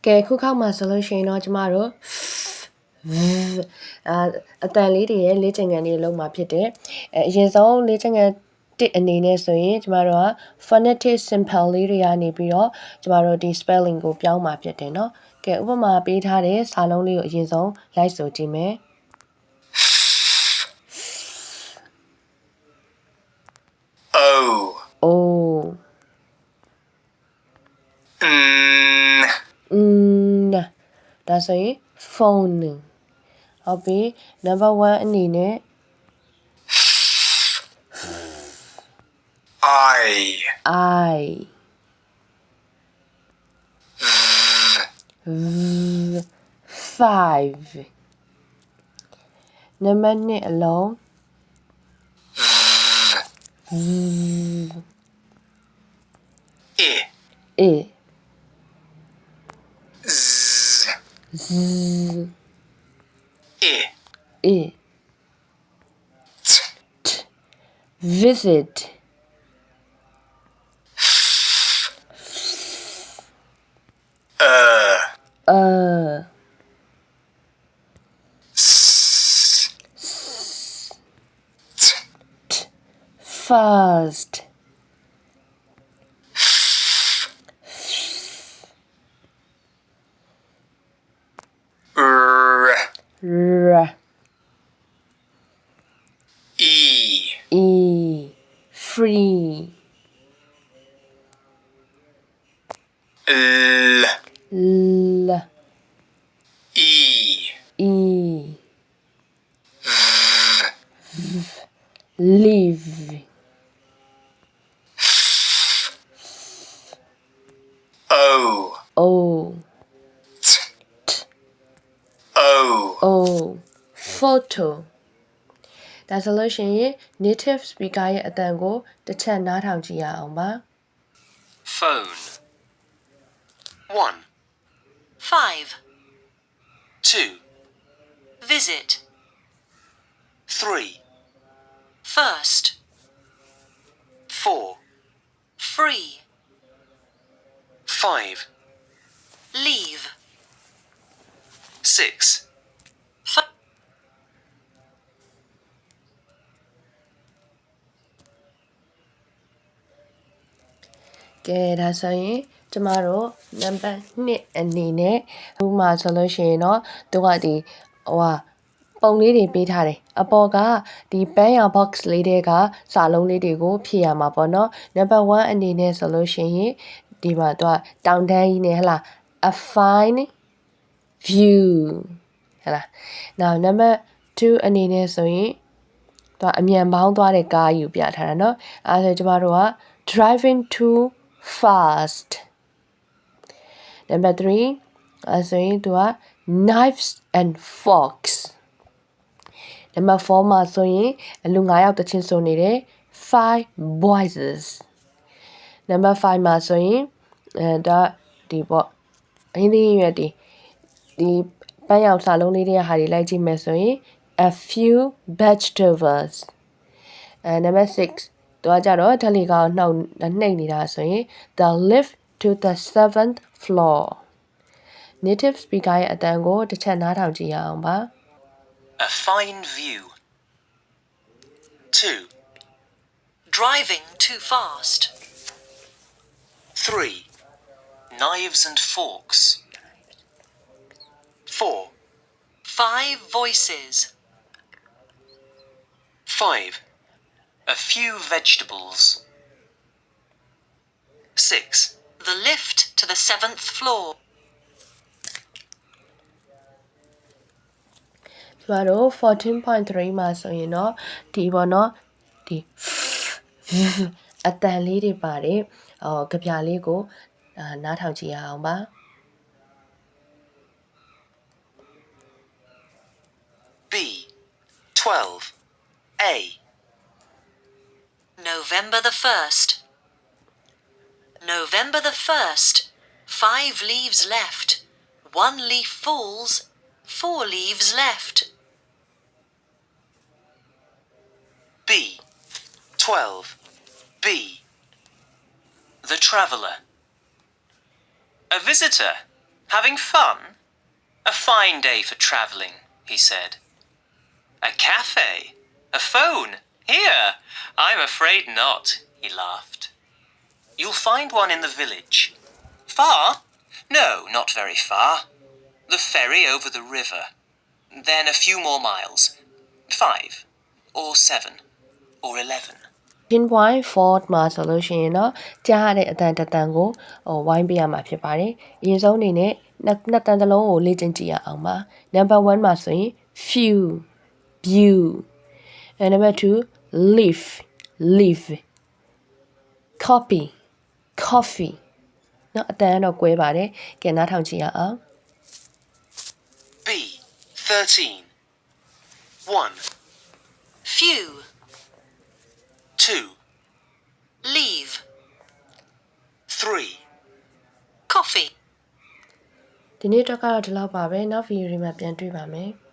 ကဲခုခေတ်မှာဆိုလို့ရှိရင်တော့ကျမတို့အတန်လေးတွေရဲ့လေ့ကျင့်ခန်းတွေလုံးမှာဖြစ်တယ်အရင်ဆုံးလေ့ကျင့်ခန်းတစ်အနေနဲ့ဆိုရင်ကျမတို့က phonetic simple လေးတွေကနေပြီးတော့ကျမတို့ဒီ spelling ကိုပြောင်းမှာဖြစ်တယ်เนาะကဲဥပမာပေးထားတဲ့စာလုံးလေးကိုအရင်ဆုံးလိုက်ဆိုကြည့်မယ်Oဒါဆိုရင် phone ဟုတ်ပြီ number 1အနေနဲ့ I five number 2အလုံး visit fast free leave photo ဒါဆိုလို့ရှိရင် native speaker ရဲ့အတန်ကိုတစ်ချက်နားထောင်ကြည့်ရအောင်ပါ phone 1 5 2 visit 3 first 4 free 5 leave 6 ကဲဒါဆိုရင်ကျမတို့ number 2အနေနဲ့ဥပမာဆိုလို့ရှိရင်တော့သူကဒီပုံလေးတွေပေးထားတယ်အပေါ်ကဒီပန်းရောင် box လေးတွေကစာလုံးလေးတွေကိုဖြည့်ရမှာပေါ့နော် number 1အနေနဲ့ဆိုလို့ရှိရင်ဒီမှာသူကတောင်တန်းကြီးနဲ့ဟလာ a fine view ဟလာ now number 2အနေနဲ့ဆိုရင်သူကအမြန်ပေါင်းသွားတဲ့ကားယူပြထားတာเนาะအဲဒါဆိုကျမတို့က driving too fast number 3ဆိုရင်သူက knives and forks number 4မှာဆိုရင်လူ9ယောက်တချင်းဆိုနေတယ် five voices number 5မှာဆိုရင်ဒါဒီပေါ့အင်းဒီရွက်ဒီပန်းရောင်စာလုံးလေးတွေကဟာတွေလိုက်ကြည့်မယ်ဆိုရင် a few vegetables number 6သူကကြတော့ဓာတ်လေကောင်နှိပ်နေတာဆိုရင် the lift to the 7th floor native speaker ရဲ့အတန်ကိုတစ်ချက်နားထောင်ကြည့်ရအောင်ပါ a fine view 2 driving too fast 3 knives and forks 4 5 voices 5 a few vegetables 6 the lift to the 7th floor ကျမတို့ 14.3 မှာဆိုရင်တော့ဒီပေါ့နော်ဒီအတန်လေးတွေပါတယ်ကြပြလေးကိုနားထောင်ကြည့်ရအောင်ပါ B 12 A November the 1st November the 1st 5 leaves left 1 leaf falls 4 leaves left B 12 B The traveller A visitor Having fun? A fine day for travelling, he said. A cafe? A phone? Here? I'm afraid not, he laughed. You'll find one in the village. Far? No, not very far. The ferry over the river. Then a few more miles. 5 or 7 or 11. Pinpoint မှာဆိုလို့ရှိရင်တော့ကြားရတဲ့အတန်တစ်တန်ကိုဝိုင်းပေးရမှာဖြစ်ပါတယ်။အရင်ဆုံးအနေနဲ့နှစ်တန်တစ်လုံးကိုလေ့ကျင့်ကြည့်ရအောင်ပါ။ Number 1မှာဆိုရင် few view and number 2 leaf copy coffee နော်အတန်ကတော့ကွဲပါတယ်။ကဲနားထောင်ကြည့်ရအောင် B. 13. 1, Few. 2, Leave. 3. Coffee. ဒီနေ့တော့ကတော့ဒီလောက်ပါပဲနောက်ဗီဒီယိုတွေမှာပြန်တွေ့ပါမယ်။